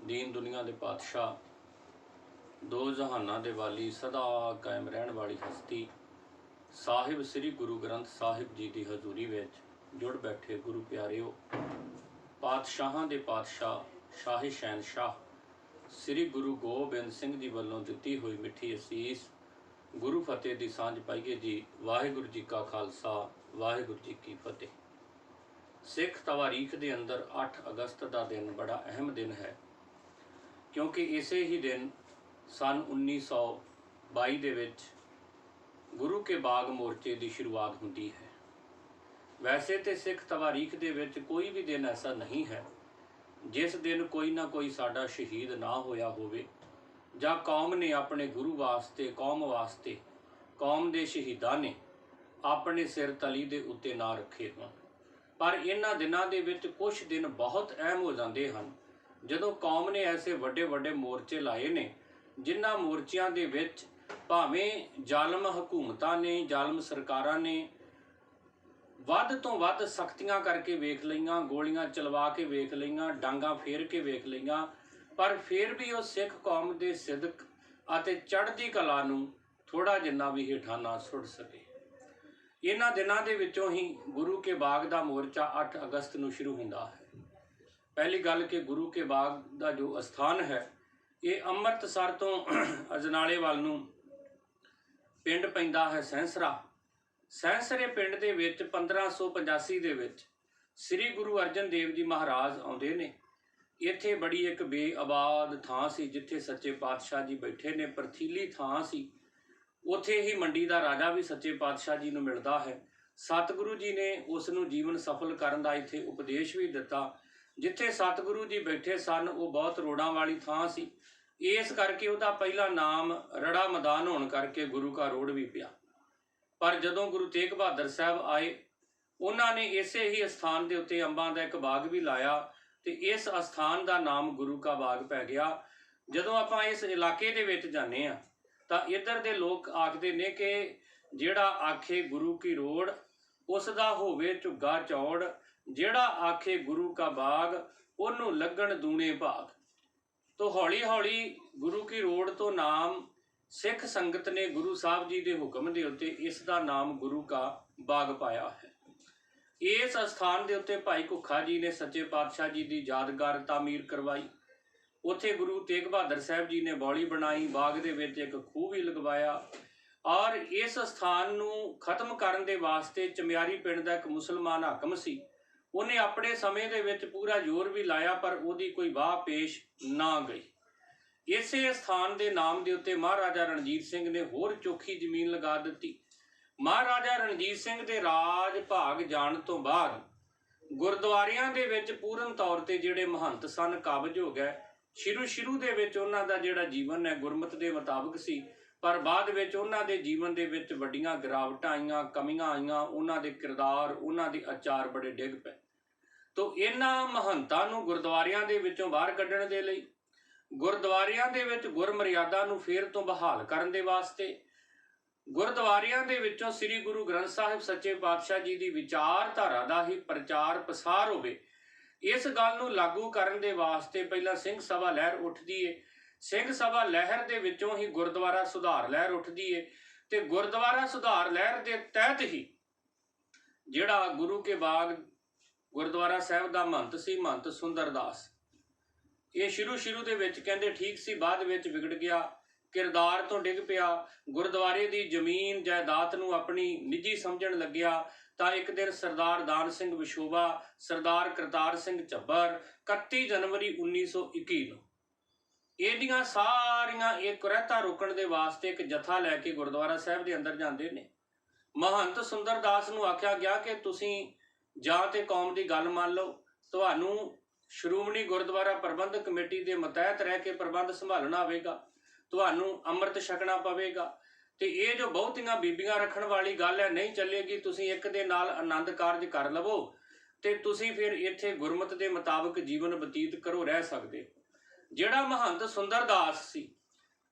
दीन दुनिया के पातशाह, दो जहाना के वाली, सदा कायम रहने वाली हस्ती, साहिब श्री गुरु ग्रंथ साहिब जी की हजूरी विच जुड़ बैठे गुरु प्यारिओ, पातशाहां दे पातशाह शाही शहनशाह श्री गुरु गोबिंद सिंह जी वालों दिती हुई मिठी असीस गुरु फतेह की सांझ पाईए जी। वाहिगुरु जी का खालसा, वाहिगुरु जी की फतेह। सिख तवारीख के अंदर 8 अगस्त का दिन बड़ा अहम दिन है, क्योंकि इसे ही दिन सन 1922 दे विच गुरु के बाग मोर्चे की शुरुआत होती है। वैसे तो सिख तवारीख दे विच कोई भी दिन ऐसा नहीं है जिस दिन कोई ना कोई साडा शहीद ना होया होवे, जां कौम ने अपने गुरु वास्ते, कौम वास्ते, कौम के शहीदां ने अपने सिर तली दे उत्ते ना रखे होण। पर इन्हां दिनां दे विच कुछ दिन बहुत अहम हो जाते हैं जदों कौम ने ऐसे वड्डे वड्डे मोर्चे लाए ने, जिन्हां मोर्चों के विच भावें जालम हुकूमतां ने, जालम सरकारां ने वध तो वध सख्तियां करके वेख लईयां, गोलियां चलवा के वेख लईयां, डांगा फेर के वेख लईयां, पर फिर भी वो सिख कौम के सिदक अते चढ़दी कला नूं थोड़ा जिन्ना भी हेठां ना सुट सके। इन्हां दिनां दे विचों ही गुरु के बाग का मोर्चा 8 अगस्त नूं शुरू हुंदा है। पहली गल कि गुरु के बाग का जो अस्थान है ये अमृतसर तो अजनाले वाल नूं पिंड पैंदा है सैंसरा। सैंसरे पिंड दे विच 1585 दे विच श्री गुरु अर्जन देव जी महाराज आउंदे ने। इत्थे बड़ी एक बेआबाद थां सी जिथे सच्चे पातशाह जी बैठे ने, परथीली थां सी। उत्थे ही मंडी का राजा भी सच्चे पातशाह जी नूं मिलदा है। सतगुरु जी ने उसनूं जीवन सफल करन दा इत्थे उपदेश भी दिता। जिथे सतगुरु जी बैठे सन वो बहुत रोड़ां वाली थां सी, इस करके उहदा पहला नाम रड़ा मैदान होने करके गुरु का रोड़ भी पिया। पर जदों गुरु तेग बहादुर साहब आए, उन्होंने इसे ही अस्थान के उत्ते अंबां दा एक बाग भी लाया तो इस अस्थान का नाम गुरु का बाग पै गया। जदों आपां इस इलाके दे विच जाने आ तां इधर दे लोग आखदे ने कि जिहड़ा आखे गुरु की रोड़ उसदा होवे झुग्गा चौड़, जिहड़ा आखे गुरु का बाग उहनूं लगण दूने भाग। तो हौली हौली गुरु की रोड़ तो नाम सिख संगत ने गुरु साहब जी के हुक्म के उत्ते इसका नाम गुरु का बाग पाया है। इस स्थान के उत्ते भाई घुखा जी ने सच्चे पातशाह जी की यादगार तामीर करवाई। उत्थे गुरु तेग बहादुर साहब जी ने बौली बनाई, बाग दे विच एक खूह भी लगवाया और इस स्थान नूं खत्म करन दे वास्ते चमियारी पिंड दा एक मुसलमान हाकम सी, उन्हें अपने समय दे विच पूरा जोर भी लाया पर उहदी कोई वाह पेश ना गई। इसे स्थान के नाम के उत्ते महाराजा रणजीत सिंह ने होर चोखी जमीन लगा दी। महाराजा रणजीत सिंह के राज भाग जाण तो बाद गुरद्वारियां दे विच पूर्ण तौर पर जिहड़े महंत सन काबज हो गए। शुरू दे विच उन्हां दा जिहड़ा जीवन है गुरमत के मुताबिक सी, पर बाद विच उन्हां दे जीवन दे विच वड्डियां गिरावटां आईयां, कमियां आईयां, उन्हां दे किरदार, उन्हां दे आचार बड़े डिग पे। तो इन्हां महंतां नूं गुरद्वारियां दे विचों बाहर कढण दे लई, गुरद्वारियां दे विच गुर मर्यादा नूं फेर तो बहाल करन दे वास्ते, गुरद्वारियां दे विचों श्री गुरु ग्रंथ साहिब सच्चे पातशाह जी की विचारधारा का ही प्रचार प्रसार होवे, इस गल नूं लागू करन दे वास्ते पहला सिंह सभा लहर उठदी है। सिंह सभा लहर दे विचों ही गुरद्वारा सुधार लहर उठदी है ते गुरद्वारा सुधार लहर दे तहत ही जिहड़ा गुरु के बाग गुरद्वारा साहब दा महंत सी, महंत सुंदरदास, ये शुरू दे विच कहंदे ठीक सी, बाद विच विगड़ गया, किरदार तो डिग पिया, गुरद्वारे की जमीन जायदाद नूं अपनी निजी समझण लग्या। तो एक दिन सरदार दान सिंह विछोबा, सरदार करतार सिंह झब्बर 31 जनवरी 1921 इहदियां सारियां एक कुरैता रोकण दे वास्ते एक जत्था लैके गुरद्वारा साहब के अंदर जाते हैं। महंत सुंदरदास नूं आख्या गया कि तुसीं जां ते कौम की गल मान लो, तुहानूं श्रोमणी गुरद्वारा प्रबंधक कमेटी के मतहत रह के प्रबंध संभालना आवेगा, तुहानूं अमृत छकना पवेगा ते ये जो बहुतियां बीबियां रखण वाली गल है नहीं चलेगी। तुसीं एक दे नाल आनंद कारज कर लवो ते तुसीं फिर इत्थे गुरमत के मुताबिक जीवन बतीत करो, रह सकते। जिहड़ा महंत सुंदरदास सी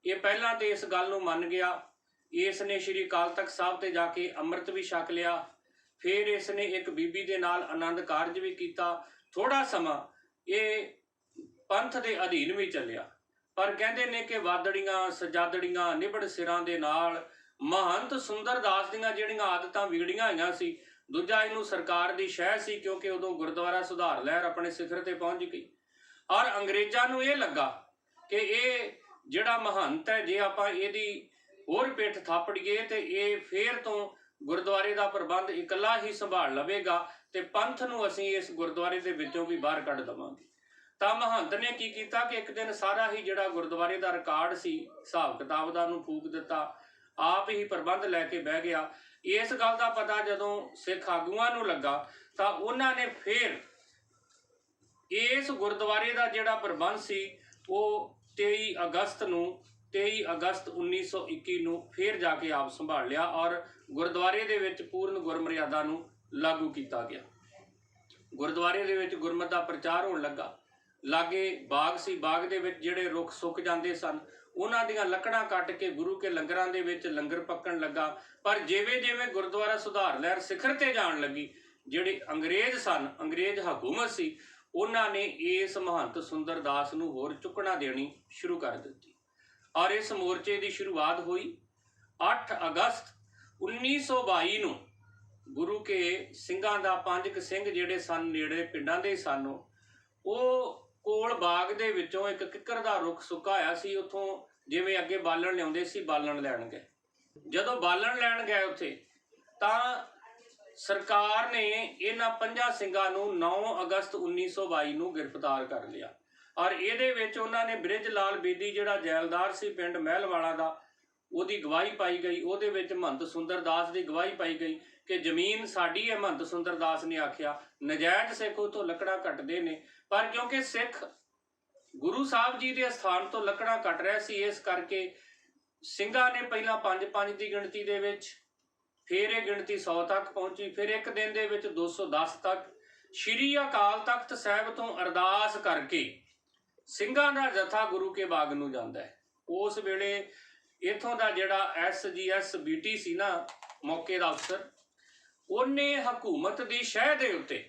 ये पहलां तो इस गल नूं मन गया, इसने श्री अकाल तख्त साहब ते जाके अमृत भी छक लिया, फिर इसने एक बीबी दे नाल आनंद कारज भी किया। थोड़ा समा ये पंथ के अधीन भी चलिया। पर कहते ने कि वादड़ियां सजादड़ियां निबड़ सिरां दे नाल महंत सुंदर दास दियां जिहड़ियां आदतां विगड़ियां होईयां सी। दूजा इनू सरकार की शह सी क्योंकि उदों गुरुद्वारा सुधार लहर अपने सिखर ते पहुंच गई और अंग्रेज़ां नूं ये लगा कि ये जिहड़ा महंत है जे आपां इहदी होर पिठ थापड़ीए ते ये फेर तो गुरुद्वारे का प्रबंध इकला ही संभाल लवेगा ते पंथ नूं असीं इस गुरुद्वारे दे विचों भी बाहर कढ देवांगे। ਤਾਂ महंत ने की किया कि एक दिन सारा ही जिहड़ा गुरुद्वारे का रिकॉर्ड सी हिसाब किताब दा नूं फूक दिता, आप ही प्रबंध लैके बह गया। इस गल का पता जदों सिख आगूआं नूं लगा तो उन्हां ने फिर इस गुरुद्वारे का जिहड़ा प्रबंध सी वो 23 अगस्त 1921 नूं फिर जाके आप संभाल लिया और गुरुद्वारे दे विच पूर्ण गुरमर्यादा नूं लागू किया गया। गुरुद्वारे दे विच गुरमत दा प्रचार होण लगा। लागे बाग सी, बाग दे विच जिहड़े रुख सुक जांदे सन उन्हां दीआं लकड़ां कट के गुरु के लंगरां दे विच लंगर पक्कण लगा। पर जिवें जिवें गुरुद्वारा सुधार लहर सिखर ते जाण लगी, जिहड़े अंग्रेज़ सन, अंग्रेज़ हकूमत सी, उन्हां ने इस महंत सुंदर दास नूं होर चुकना देनी शुरू कर दित्ती और इस मोर्चे की शुरुआत हुई 8 अगस्त 1922 नूं। गुरु के ਸਿੰਘਾਂ ਦਾ 5 ਸਿੰਘ ਜਿਹੜੇ ਸਨ ਨੇੜੇ ਪਿੰਡਾਂ ਦੇ ਸਨ, ਉਹ ਕੋਲ ਬਾਗ ਦੇ ਵਿੱਚੋਂ ਇੱਕ ਕਿੱਕਰ ਦਾ ਰੁੱਖ ਸੁੱਕਾ ਹੋਇਆ ਸੀ, ਉੱਥੋਂ ਜਿਵੇਂ ਅੱਗੇ ਬਾਲਣ ਲਿਆਉਂਦੇ ਸੀ ਬਾਲਣ ਲੈਣ ਗਏ। ਜਦੋਂ ਬਾਲਣ ਲੈਣ ਗਏ ਉੱਥੇ ਤਾਂ ਸਰਕਾਰ ਨੇ ਇਹਨਾਂ 5 ਸਿੰਘਾਂ ਨੂੰ 9 ਅਗਸਤ 1922 ਨੂੰ ਗ੍ਰਿਫਤਾਰ ਕਰ ਲਿਆ ਔਰ ਇਹਦੇ ਵਿੱਚ ਉਹਨਾਂ ਨੇ ਬ੍ਰਿਜ ਲਾਲ ਬੇਦੀ ਜਿਹੜਾ ਜੈਲਦਾਰ ਸੀ ਪਿੰਡ ਮਹਿਲਵਾਲਾ ਦਾ, ਉਹਦੀ ਗਵਾਹੀ ਪਾਈ ਗਈ। ਉਹਦੇ ਵਿੱਚ महंत सुंदर दास की गवाही पाई गई कि जमीन साड़ी है। महंत सुंदर दास ने आख्या नजायज सिख उतों लकड़ा कटते ने, पर क्योंकि सिख गुरु साहब जी के स्थान तो लकड़ा कट रहे सी, इस करके ਸਿੰਘਾਂ ने पहला 5-5 की गिणती दे विच, फिर ये गिणती 100 तक पहुंची, फिर एक दिन दे विच 210 तक श्री अकाल तख्त साहिब तो अरदास करके ਸਿੰਘਾਂ ਦਾ जथा गुरु के बाग नूं जांदा है। उस वेले इथों का जिहड़ा SGS BT सी ना, मौके का अफसर, उन्हें हकूमत की शह के उत्ते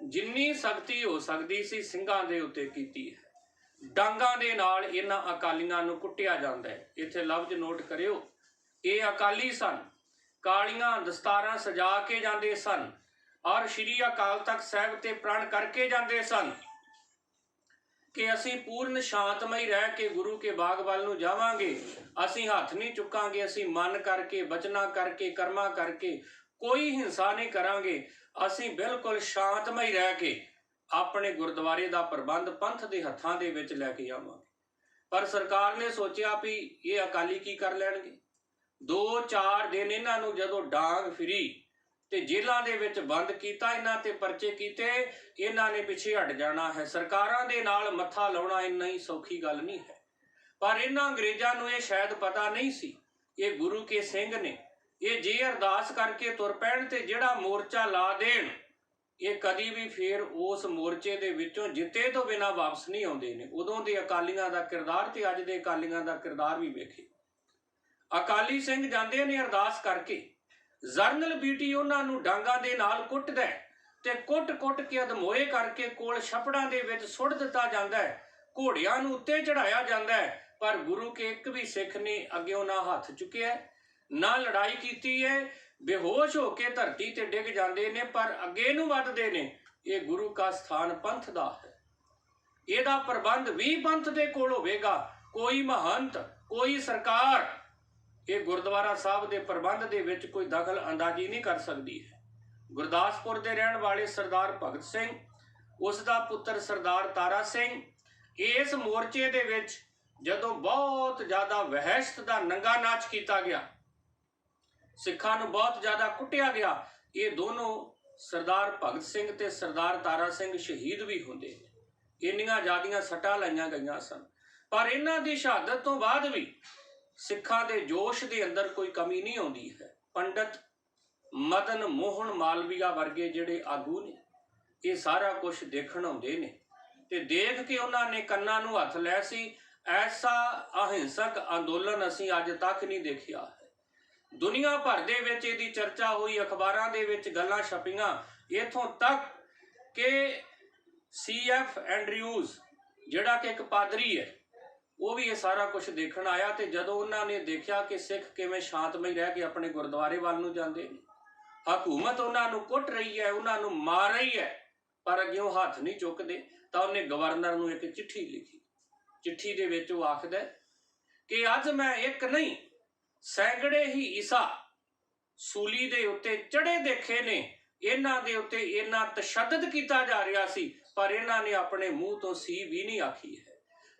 जिन्नी सख्ती हो सकती सी ਸਿੰਘਾਂ ਦੇ उत्ते कीती है। डांगां दे नाल इन्हां अकालियां नूं कुट्टिया जांदा है। इत्थे लफ्ज नोट करियो, ये अकाली सन, कालियां दस्तारां सजा के जांदे सन और श्री अकाल तख्त साहिब ते प्रण करके जांदे सन कि असी पूर्ण शांतमई रह के गुरु के बाग वाल नूं जावांगे, असी हाथ नहीं चुकांगे, असी मन करके बचना करके कर्मा करके कोई हिंसा नहीं करांगे, असी बिल्कुल शांतमई रह के अपने गुरुद्वारे का प्रबंध पंथ के हत्थां दे विच लैके आवांगे। पर सरकार ने सोचा भी ये अकाली की कर लैणगे। 2-4 दिन इन्हां नूं जदों डांग फिरी ते जेलों दे विच बंद कीता, इन्हां ते परचे कीते, इन्हां ने पिछे हट जाना है। सरकारां दे नाल मत्था लाउणा इन्ना ही सौखी गल नहीं है। पर इन्हां अंग्रेज़ां नूं ये शायद पता नहीं सी, ये गुरु के सिंह ने ये जे अरदास करके तुर पैण ते जिहड़ा मोर्चा ला देण, ये कदी भी फिर उस मोर्चे दे विचों जिते तो बिना वापस नहीं आउंदे ने। उदों दे अकालियां दा किरदार ते अज दे अकालियां दा किरदार भी वेखे। अकाली सिंह जांदे ने अरदास करके, जरनल बीटी उन्हां नूं डांगां दे नाल कुੱਟਦਾ ते कुੱਟ के अधमोए करके कोल छपड़ां दे विच सुੱਟ दिता जांदा है, घोड़ियां नूं उत्ते चढ़ाया जांदा है। पर गुरु के एक भी सिख ने अगे ना हाथ चुकिया ना लड़ाई कीती है। बेहोश होके धरती ते डिग जांदे ने पर अगे नूं वधदे ने। ये गुरु का स्थान पंथ दा है, इहदा प्रबंध भी पंथ दे कोल होवेगा। कोई महंत कोई सरकार ये गुरुद्वारा साहब के प्रबंध के विच कोई दखल अंदाजी नहीं कर सकती है। गुरदासपुर के रहने वाले सरदार भगत सिंह, उसका पुत्र सरदार तारा सिंह, इस मोर्चे के विच जदों बहुत ज़्यादा वहशत का नंगा नाच किया गया, सिखां नूं बहुत ज़्यादा कुੱਟਿਆ गया, ये दोनों सरदार भगत सिंह ते सरदार तारा सिंह शहीद भी होंदे ने। इन्नियां ज़्यादियां सट्टां लाईयां गईयां सन, पर इन्हां दी शहादत तो बाद भी सिखां दे जोश के अंदर कोई कमी नहीं आउंदी है। पंडित मदन मोहन मालवीया वर्गे जिहड़े आगू ने ये सारा कुछ देखण आउंदे ने ते देख के उन्होंने कन्नां नूं हथ लै सी। ऐसा अहिंसक अंदोलन असीं अज तक नहीं देखिया है। दुनिया भर दे विच इहदी चर्चा हुई, अखबारां दे विच गल्लां छपियां, इत्थों तक कि CF एंड्रयूज़ ਜਿਹੜਾ ਕਿ ਇੱਕ ਪਾਦਰੀ ਹੈ, ਉਹ ਵੀ ਇਹ ਸਾਰਾ ਕੁਝ ਦੇਖਣ ਆਇਆ। ਤੇ ਜਦੋਂ ਉਹਨਾਂ ਨੇ ਦੇਖਿਆ ਕਿ ਸਿੱਖ ਕਿਵੇਂ ਸ਼ਾਂਤਮਈ ਰਹਿ ਕੇ ਆਪਣੇ ਗੁਰਦੁਆਰੇ ਵੱਲ ਨੂੰ ਜਾਂਦੇ ਨੇ, ਹਕੂਮਤ ਉਹਨਾਂ ਨੂੰ ਕੁੱਟ ਰਹੀ ਹੈ, ਉਹਨਾਂ ਨੂੰ ਮਾਰ ਰਹੀ ਹੈ, ਪਰ ਅੱਗੇ ਉਹ ਹੱਥ ਨਹੀਂ ਚੁੱਕਦੇ, ਤਾਂ ਉਹਨੇ ਗਵਰਨਰ ਨੂੰ ਇੱਕ ਚਿੱਠੀ ਲਿਖੀ। ਚਿੱਠੀ ਦੇ ਵਿੱਚ ਉਹ ਆਖਦਾ ਕਿ ਅੱਜ ਮੈਂ ਇੱਕ ਨਹੀਂ ਸੈਂਕੜੇ ਹੀ ਈਸਾ ਸੂਲੀ ਦੇ ਉੱਤੇ ਚੜੇ ਦੇਖੇ ਨੇ, ਇਹਨਾਂ ਦੇ ਉੱਤੇ ਇੰਨਾ ਤਸ਼ੱਦਦ ਕੀਤਾ ਜਾ ਰਿਹਾ ਸੀ, ਪਰ ਇਹਨਾਂ ਨੇ ਆਪਣੇ ਮੂੰਹ ਤੋਂ ਸੀ ਵੀ ਨਹੀਂ ਆਖੀ ਹੈ।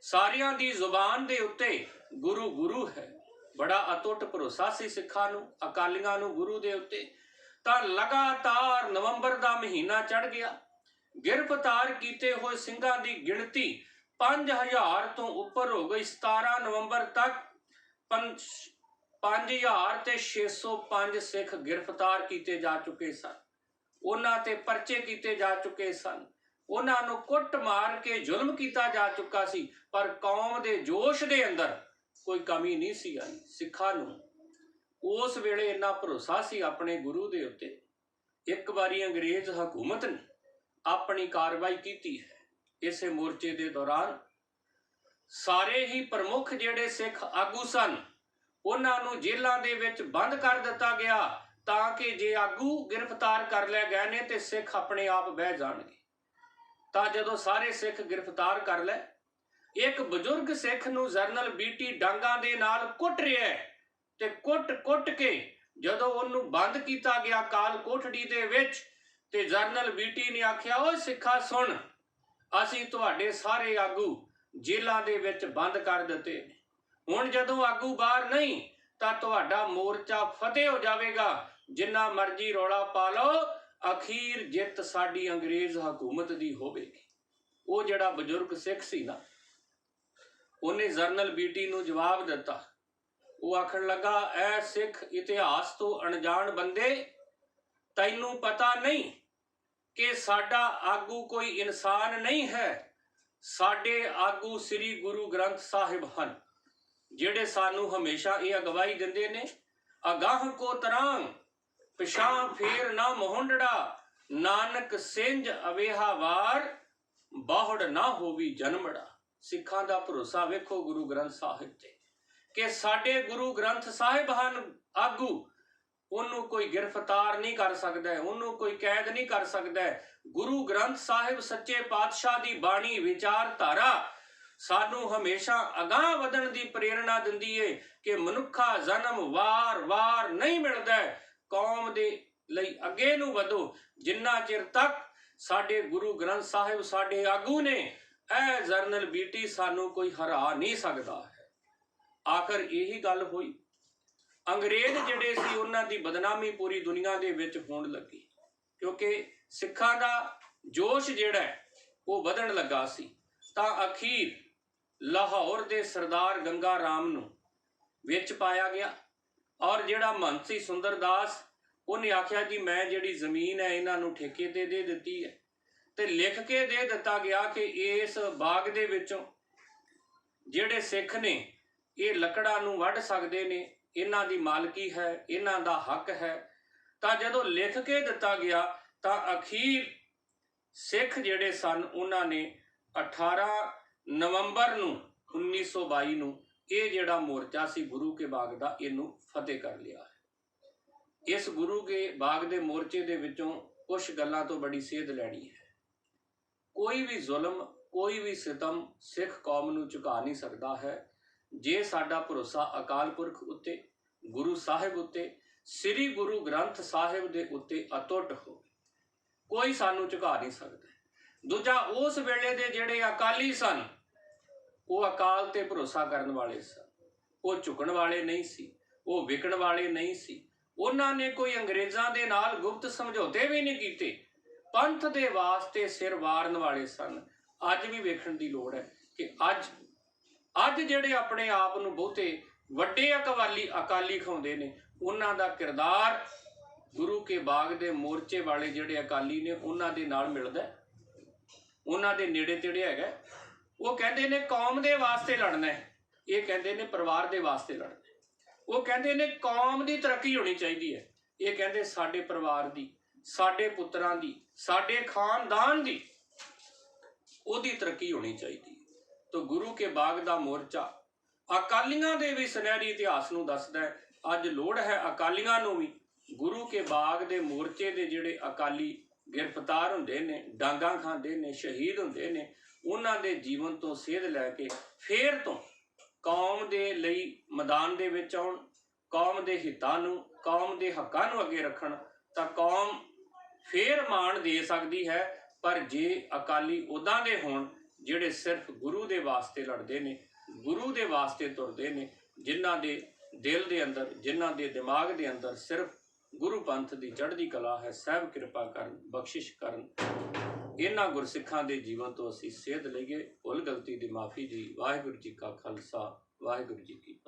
ਸਾਰਿਆਂ ਦੀ ਜ਼ੁਬਾਨ ਦੇ ਉੱਤੇ ਗੁਰੂ ਗੁਰੂ ਹੈ। ਬੜਾ ਅਟੁੱਟ ਭਰੋਸਾ ਸੀ ਸਿੱਖਾਂ ਨੂੰ, ਅਕਾਲੀਆਂ ਨੂੰ ਗੁਰੂ ਦੇ ਉੱਤੇ। ਤਾਂ ਲਗਾਤਾਰ ਨਵੰਬਰ ਦਾ ਮਹੀਨਾ ਚੜ ਗਿਆ। ਗ੍ਰਿਫਤਾਰ ਕੀਤੇ ਹੋਏ ਸਿੰਘਾਂ ਦੀ ਗਿਣਤੀ 5000 ਤੋਂ ਉੱਪਰ ਹੋ ਗਈ। 17 ਨਵੰਬਰ ਤੱਕ 5605 ਸਿੱਖ ਗ੍ਰਿਫਤਾਰ ਕੀਤੇ ਜਾ ਚੁੱਕੇ ਸਨ। ਉਹਨਾਂ ਤੇ ਪਰਚੇ ਕੀਤੇ ਜਾ ਚੁੱਕੇ ਸਨ, ਉਹਨਾਂ ਨੂੰ ਕੁੱਟ ਮਾਰ ਕੇ ਜ਼ੁਲਮ ਕੀਤਾ ਜਾ ਚੁੱਕਾ ਸੀ, ਪਰ ਕੌਮ ਦੇ ਜੋਸ਼ ਦੇ ਅੰਦਰ ਕੋਈ ਕਮੀ ਨਹੀਂ ਸੀ ਆਈ। ਸਿੱਖਾਂ ਨੂੰ ਉਸ ਵੇਲੇ ਇੰਨਾ ਭਰੋਸਾ ਸੀ ਆਪਣੇ ਗੁਰੂ ਦੇ ਉੱਤੇ। ਇੱਕ ਵਾਰੀ ਅੰਗਰੇਜ਼ ਹਕੂਮਤ ਨੇ ਆਪਣੀ ਕਾਰਵਾਈ ਕੀਤੀ ਹੈ। ਇਸੇ ਮੋਰਚੇ ਦੇ ਦੌਰਾਨ ਸਾਰੇ ਹੀ ਪ੍ਰਮੁੱਖ ਜਿਹੜੇ ਸਿੱਖ ਆਗੂ ਸਨ, ਉਹਨਾਂ ਨੂੰ ਜੇਲ੍ਹਾਂ ਦੇ ਵਿੱਚ ਬੰਦ ਕਰ ਦਿੱਤਾ ਗਿਆ, ਤਾਂ ਕਿ ਜੇ ਆਗੂ ਗ੍ਰਿਫਤਾਰ ਕਰ ਲਏ ਗਏ ਨੇ ਤੇ ਸਿੱਖ ਆਪਣੇ ਆਪ ਬਹਿ ਜਾਣਗੇ। ਤਾਂ ਜਦੋਂ ਸਾਰੇ ਸਿੱਖ ਗ੍ਰਿਫਤਾਰ ਕਰ ਲਏ, ਇੱਕ ਬਜ਼ੁਰਗ ਸਿੱਖ ਨੂੰ ਜਰਨਲ ਬੀਟੀ ਡਾਂਗਾਂ ਦੇ ਨਾਲ ਕੁੱਟ ਰਿਹਾ ਹੈ, ਤੇ ਕੁੱਟ ਕੇ ਜਦੋਂ ਉਹਨੂੰ ਬੰਦ ਕੀਤਾ ਗਿਆ ਕਾਲ ਕੋਠੜੀ ਦੇ ਵਿੱਚ, ਤੇ ਜਰਨਲ ਬੀਟੀ ਨੇ ਆਖਿਆ, ਓਏ ਸਿੱਖਾ ਸੁਣ, ਅਸੀਂ ਤੁਹਾਡੇ ਸਾਰੇ ਆਗੂ ਜੇਲ੍ਹਾਂ ਦੇ ਵਿੱਚ ਬੰਦ ਕਰ ਦਿੱਤੇ ਨੇ, ਹੁਣ ਜਦੋਂ ਆਗੂ ਬਾਹਰ ਨਹੀਂ ਤਾਂ ਤੁਹਾਡਾ ਮੋਰਚਾ ਫਤਿਹ ਹੋ ਜਾਵੇਗਾ, ਜਿੰਨਾ ਮਰਜ਼ੀ ਰੌਲਾ ਪਾ ਲਓ, ਅਖੀਰ ਜਿੱਤ ਸਾਡੀ ਅੰਗਰੇਜ਼ ਹਕੂਮਤ ਦੀ ਹੋਵੇਗੀ। ਉਹ ਜਿਹੜਾ ਬਜ਼ੁਰਗ ਸਿੱਖ ਸੀ ਨਾ, ਉਹਨੇ ਜਰਨਲ ਬੀਟੀ ਨੂੰ ਜਵਾਬ ਦਿੱਤਾ। ਉਹ ਆਖਣ ਲੱਗਾ, ਐ ਸਿੱਖ ਇਤਿਹਾਸ ਤੋਂ ਅਣਜਾਣ ਬੰਦੇ, ਤੈਨੂੰ ਪਤਾ ਨਹੀਂ ਕਿ ਸਾਡਾ ਆਗੂ ਕੋਈ ਇਨਸਾਨ ਨਹੀਂ ਹੈ, ਸਾਡੇ ਆਗੂ ਸ੍ਰੀ ਗੁਰੂ ਗ੍ਰੰਥ ਸਾਹਿਬ ਹਨ, ਜਿਹੜੇ ਸਾਨੂੰ ਹਮੇਸ਼ਾ ਇਹ ਅਗਵਾਈ ਦਿੰਦੇ ਨੇ, ਅਗਾਹ ਕੋ ਤਰਾਂਗ ਪਿਛਾਂ ਫੇਰ ਨਾ ਮੋਹੰਡੜਾ, ਨਾਨਕ ਸਿੰਝ ਅਵੇਹਾ ਵਾਰ, ਬਾਹੜ ਨਾ ਹੋਵੀ ਜਨਮੜਾ। ਸਿੱਖਾਂ ਦਾ ਭਰੋਸਾ ਵੇਖੋ ਗੁਰੂ ਗ੍ਰੰਥ ਸਾਹਿਬ ਤੇ, ਕਿ ਸਾਡੇ ਗੁਰੂ ਗ੍ਰੰਥ ਸਾਹਿਬ ਹਨ ਆਗੂ, ਉਹਨੂੰ ਕੋਈ ਗ੍ਰਿਫਤਾਰ ਨਹੀਂ ਕਰ ਸਕਦਾ, ਉਹਨੂੰ ਕੋਈ ਕੈਦ ਨਹੀਂ ਕਰ ਸਕਦਾ। ਗੁਰੂ ਗ੍ਰੰਥ ਸਾਹਿਬ ਸੱਚੇ ਪਾਤਸ਼ਾਹ ਦੀ ਬਾਣੀ ਵਿਚਾਰਧਾਰਾ ਸਾਨੂੰ ਹਮੇਸ਼ਾ ਅਗਾਂਹ ਵਧਣ ਦੀ ਪ੍ਰੇਰਣਾ ਦਿੰਦੀ ਏ, ਕਿ ਮਨੁੱਖਾ ਜਨਮ ਵਾਰ-ਵਾਰ ਨਹੀਂ ਮਿਲਦਾ, ਕੌਮ ਦੇ ਲਈ ਅੱਗੇ ਨੂੰ ਵਧੋ। ਜਿੰਨਾ ਚਿਰ ਤੱਕ ਸਾਡੇ ਗੁਰੂ ਗ੍ਰੰਥ ਸਾਹਿਬ ਸਾਡੇ ਆਗੂ ਨੇ, ਇਹ ਜਰਨਲ ਬੀਟੀ ਸਾਨੂੰ ਕੋਈ ਹਰਾ ਨਹੀਂ ਸਕਦਾ ਹੈ। ਆਖਰ ਇਹੀ ਗੱਲ ਹੋਈ। ਅੰਗਰੇਜ਼ ਜਿਹੜੇ ਸੀ, ਉਹਨਾਂ ਦੀ ਬਦਨਾਮੀ ਪੂਰੀ ਦੁਨੀਆ ਦੇ ਵਿੱਚ ਹੋਣ ਲੱਗੀ, ਕਿਉਂਕਿ ਸਿੱਖਾਂ ਦਾ ਜੋਸ਼ ਜਿਹੜਾ ਉਹ ਵਧਣ ਲੱਗਾ ਸੀ। ਤਾਂ ਅਖੀਰ ਲਾਹੌਰ ਦੇ ਸਰਦਾਰ ਗੰਗਾ ਰਾਮ ਨੂੰ ਵਿੱਚ ਪਾਇਆ ਗਿਆ, ਔਰ ਜਿਹੜਾ ਮਹੰਤ ਸੀ ਸੁੰਦਰਦਾਸ, ਉਹਨੇ ਆਖਿਆ ਜੀ ਮੈਂ ਜਿਹੜੀ ਜ਼ਮੀਨ ਹੈ ਇਹਨਾਂ ਨੂੰ ਠੇਕੇ ਤੇ ਦੇ ਦਿੱਤੀ ਹੈ, ਤੇ ਲਿਖ ਕੇ ਦੇ ਦਿੱਤਾ ਗਿਆ ਕਿ ਇਸ ਬਾਗ ਦੇ ਵਿੱਚੋਂ ਜਿਹੜੇ ਸਿੱਖ ਨੇ ਇਹ ਲੱਕੜਾਂ ਨੂੰ ਵੱਢ ਸਕਦੇ ਨੇ, ਇਹਨਾਂ ਦੀ ਮਾਲਕੀ ਹੈ, ਇਹਨਾਂ ਦਾ ਹੱਕ ਹੈ। ਤਾਂ ਜਦੋਂ ਲਿਖ ਕੇ ਦਿੱਤਾ ਗਿਆ ਤਾਂ ਅਖੀਰ ਸਿੱਖ ਜਿਹੜੇ ਸਨ, ਉਹਨਾਂ ਨੇ 18 ਨਵੰਬਰ ਨੂੰ 1922 ਨੂੰ ਇਹ ਜਿਹੜਾ ਮੋਰਚਾ ਸੀ ਗੁਰੂ ਕੇ ਬਾਗ ਦਾ, ਇਹਨੂੰ ਫਤਿਹ ਕਰ ਲਿਆ ਹੈ। ਇਸ ਗੁਰੂ ਕੇ ਬਾਗ ਦੇ ਮੋਰਚੇ ਦੇ ਵਿੱਚੋਂ ਕੁਝ ਗੱਲਾਂ ਤੋਂ ਬੜੀ ਸੇਧ ਲੈਣੀ ਹੈ। ਕੋਈ ਵੀ ਜ਼ੁਲਮ, ਕੋਈ ਵੀ ਸਿਤਮ ਸਿੱਖ ਕੌਮ ਨੂੰ ਝੁਕਾ ਨਹੀਂ ਸਕਦਾ ਹੈ, ਜੇ ਸਾਡਾ ਭਰੋਸਾ ਅਕਾਲ ਪੁਰਖ ਉੱਤੇ, ਗੁਰੂ ਸਾਹਿਬ ਉੱਤੇ, ਸ੍ਰੀ ਗੁਰੂ ਗ੍ਰੰਥ ਸਾਹਿਬ ਦੇ ਉੱਤੇ ਅਟੁੱਟ ਹੋਵੇ, ਕੋਈ ਸਾਨੂੰ ਝੁਕਾ ਨਹੀਂ ਸਕਦਾ। ਦੂਜਾ, ਉਸ ਵੇਲੇ ਦੇ ਜਿਹੜੇ ਅਕਾਲੀ ਸਨ, ਉਹ ਅਕਾਲ ਤੇ ਭਰੋਸਾ ਕਰਨ ਵਾਲੇ ਸਨ, ਉਹ ਝੁਕਣ ਵਾਲੇ ਨਹੀਂ ਸੀ, ਉਹ ਵਿਕਣ ਵਾਲੇ ਨਹੀਂ ਸੀ। ਉਹਨਾਂ ਨੇ ਕੋਈ ਅੰਗਰੇਜ਼ਾਂ ਦੇ ਨਾਲ ਗੁਪਤ ਸਮਝੌਤੇ ਵੀ ਨਹੀਂ ਕੀਤੇ, ਪੰਥ ਦੇ ਵਾਸਤੇ ਸਿਰ ਵਾਰਨ ਵਾਲੇ ਸਨ। ਅੱਜ ਵੀ ਵੇਖਣ ਦੀ ਲੋੜ ਹੈ ਕਿ ਅੱਜ ਜਿਹੜੇ ਆਪਣੇ ਆਪ ਨੂੰ ਬਹੁਤੇ ਵੱਡੇ ਅਕਾਲੀ ਖਾਉਂਦੇ ਨੇ, ਉਹਨਾਂ ਦਾ ਕਿਰਦਾਰ ਗੁਰੂ ਕੇ ਬਾਗ ਦੇ ਮੋਰਚੇ ਵਾਲੇ ਜਿਹੜੇ ਅਕਾਲੀ ਨੇ ਉਹਨਾਂ ਦੇ ਨਾਲ ਮਿਲਦਾ, ਉਹਨਾਂ ਦੇ ਨੇੜੇ ਤੇੜੇ ਹੈਗਾ। ਉਹ ਕਹਿੰਦੇ ਨੇ ਕੌਮ ਦੇ ਵਾਸਤੇ ਲੜਨਾ ਹੈ, ਇਹ ਕਹਿੰਦੇ ਨੇ ਪਰਿਵਾਰ ਦੇ ਵਾਸਤੇ ਲੜਨਾ ਹੈ। ਉਹ ਕਹਿੰਦੇ ਨੇ ਕੌਮ ਦੀ ਤਰੱਕੀ ਹੋਣੀ ਚਾਹੀਦੀ ਹੈ, ਇਹ ਕਹਿੰਦੇ ਸਾਡੇ ਪਰਿਵਾਰ ਦੀ, ਸਾਡੇ ਪੁੱਤਰਾਂ ਦੀ, ਸਾਡੇ ਖਾਨਦਾਨ ਦੀ, ਉਹਦੀ ਤਰੱਕੀ ਹੋਣੀ ਚਾਹੀਦੀ ਹੈ। तो गुरु के बाग ਦਾ ਮੋਰਚਾ ਅਕਾਲੀਆਂ ਦੇ ਵੀ ਸੁਨਹਿਰੀ ਇਤਿਹਾਸ ਨੂੰ ਦੱਸਦਾ ਹੈ। ਅੱਜ ਲੋੜ ਹੈ ਅਕਾਲੀਆਂ ਨੂੰ ਵੀ ਗੁਰੂ ਕੇ ਬਾਗ ਦੇ ਮੋਰਚੇ ਦੇ ਜਿਹੜੇ ਅਕਾਲੀ ਗ੍ਰਿਫਤਾਰ ਹੁੰਦੇ ਨੇ, ਡਾਂਗਾਂ ਖਾਂਦੇ ਨੇ, ਸ਼ਹੀਦ ਹੁੰਦੇ ਨੇ, ਉਹਨਾਂ ਦੇ ਜੀਵਨ ਤੋਂ ਸੇਧ ਲੈ ਕੇ ਫੇਰ ਤੋਂ ਕੌਮ ਦੇ ਲਈ ਮੈਦਾਨ ਦੇ ਵਿੱਚ ਆਉਣ, ਕੌਮ ਦੇ ਹਿੱਤਾਂ ਨੂੰ, ਕੌਮ ਦੇ ਹੱਕਾਂ ਨੂੰ ਅੱਗੇ ਰੱਖਣ, ਤਾਂ ਕੌਮ ਫੇਰ ਮਾਣ ਦੇ ਸਕਦੀ ਹੈ। ਪਰ ਜੇ ਅਕਾਲੀ ਉੱਦਾਂ ਦੇ ਹੋਣ ਜਿਹੜੇ ਸਿਰਫ ਗੁਰੂ ਦੇ ਵਾਸਤੇ ਲੜਦੇ ਨੇ, ਗੁਰੂ ਦੇ ਵਾਸਤੇ ਤੁਰਦੇ ਨੇ, ਜਿਨ੍ਹਾਂ ਦੇ ਦਿਲ ਦੇ ਅੰਦਰ, ਜਿਨ੍ਹਾਂ ਦੇ ਦਿਮਾਗ ਦੇ ਅੰਦਰ ਸਿਰਫ ਗੁਰੂ ਪੰਥ ਦੀ ਚੜ੍ਹਦੀ ਕਲਾ ਹੈ, ਸਾਹਿਬ ਕਿਰਪਾ ਕਰਨ, ਬਖਸ਼ਿਸ਼ ਕਰਨ, ਇਹਨਾਂ ਗੁਰਸਿੱਖਾਂ ਦੇ ਜੀਵਨ ਤੋਂ ਅਸੀਂ ਸੇਧ ਲਈਏ। ਭੁੱਲ ਗਲਤੀ ਦੀ ਮਾਫੀ ਜੀ। ਵਾਹਿਗੁਰੂ ਜੀ ਕਾ ਖਾਲਸਾ, ਵਾਹਿਗੁਰੂ ਜੀ ਕੀ